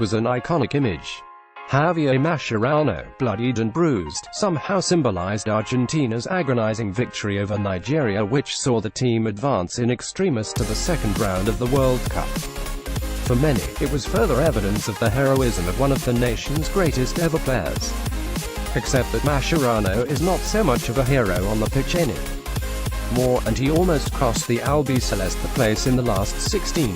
was an iconic image. Javier Mascherano, bloodied and bruised, somehow symbolized Argentina's agonizing victory over Nigeria, which saw the team advance in extremis to the second round of the World Cup. For many, it was further evidence of the heroism of one of the nation's greatest ever players. Except that Mascherano is not so much of a hero on the pitch anymore, and he almost cost the Albiceleste the place in the last 16.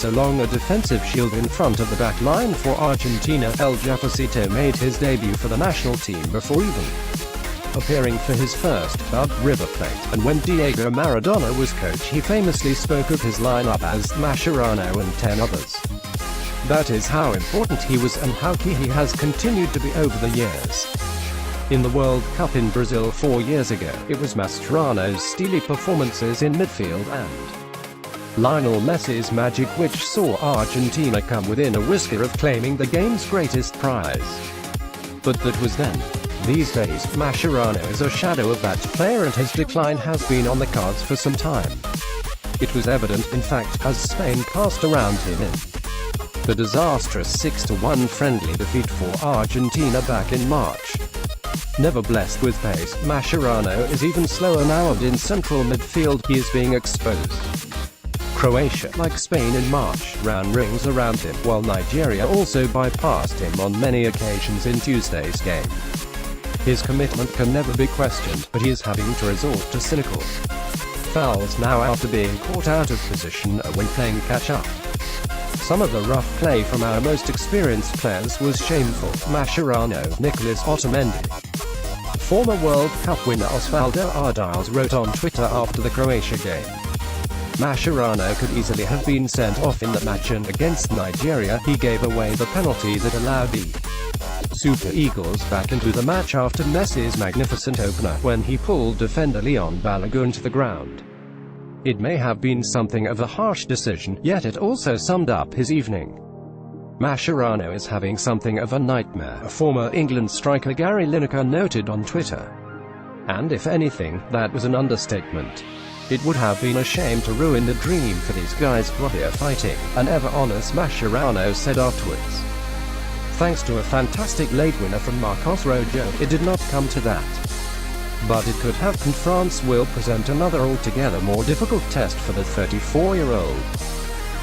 So long a defensive shield in front of the back line for Argentina, El Jefecito made his debut for the national team before even appearing for his first club, River Plate, and when Diego Maradona was coach he famously spoke of his lineup as Mascherano and 10 others. That is how important he was and how key he has continued to be over the years. In the World Cup in Brazil 4 years ago, it was Mascherano's steely performances in midfield and Lionel Messi's magic which saw Argentina come within a whisker of claiming the game's greatest prize. But that was then. These days, Mascherano is a shadow of that player and his decline has been on the cards for some time. It was evident, in fact, as Spain passed around him in the disastrous 6-1 friendly defeat for Argentina back in March. Never blessed with pace, Mascherano is even slower now, and in central midfield he is being exposed. Croatia, like Spain in March, ran rings around him, while Nigeria also bypassed him on many occasions in Tuesday's game. His commitment can never be questioned, but he is having to resort to cynical fouls now after being caught out of position when playing catch-up. Some of the rough play from our most experienced players was shameful. Mascherano, Nicolas Otamendi. Former World Cup winner Osvaldo Ardiles wrote on Twitter after the Croatia game. Mascherano could easily have been sent off in the match, and against Nigeria, he gave away the penalty that allowed the Super Eagles back into the match after Messi's magnificent opener, when he pulled defender Leon Balogun to the ground. It may have been something of a harsh decision, yet it also summed up his evening. Mascherano is having something of a nightmare, former England striker Gary Lineker noted on Twitter. And if anything, that was an understatement. It would have been a shame to ruin the dream for these guys who are here fighting, an ever-honest Mascherano said afterwards. Thanks to a fantastic late winner from Marcos Rojo, it did not come to that. But it could have, and France will present another altogether more difficult test for the 34-year-old.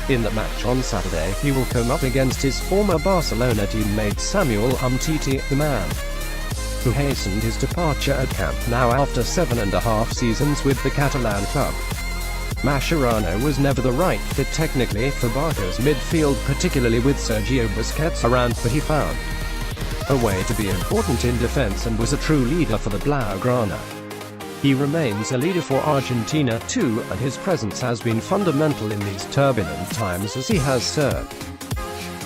In the match on Saturday, he will come up against his former Barcelona teammate Samuel Umtiti, the man who hastened his departure at Camp Nou after 7.5 seasons with the Catalan club. Mascherano was never the right fit technically for Barca's midfield, particularly with Sergio Busquets around, but he found a way to be important in defense and was a true leader for the Blaugrana. He remains a leader for Argentina, too, and his presence has been fundamental in these turbulent times as he has served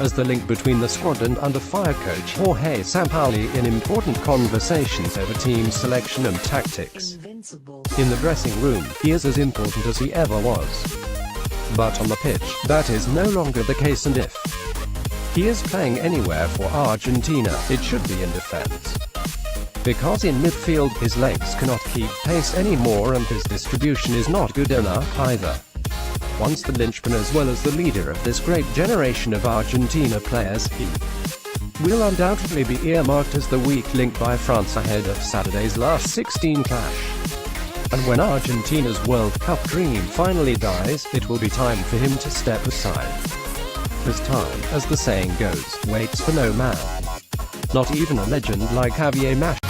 as the link between the squad and under-fire coach Jorge Sampaoli in important conversations over team selection and tactics. In the dressing room, he is as important as he ever was. But on the pitch, that is no longer the case, and if he is playing anywhere for Argentina, it should be in defense. Because in midfield, his legs cannot keep pace anymore and his distribution is not good enough either. Once the linchpin as well as the leader of this great generation of Argentina players, he will undoubtedly be earmarked as the weak link by France ahead of Saturday's last 16 clash. And when Argentina's World Cup dream finally dies, it will be time for him to step aside. As time, as the saying goes, waits for no man. Not even a legend like Javier Mascherano.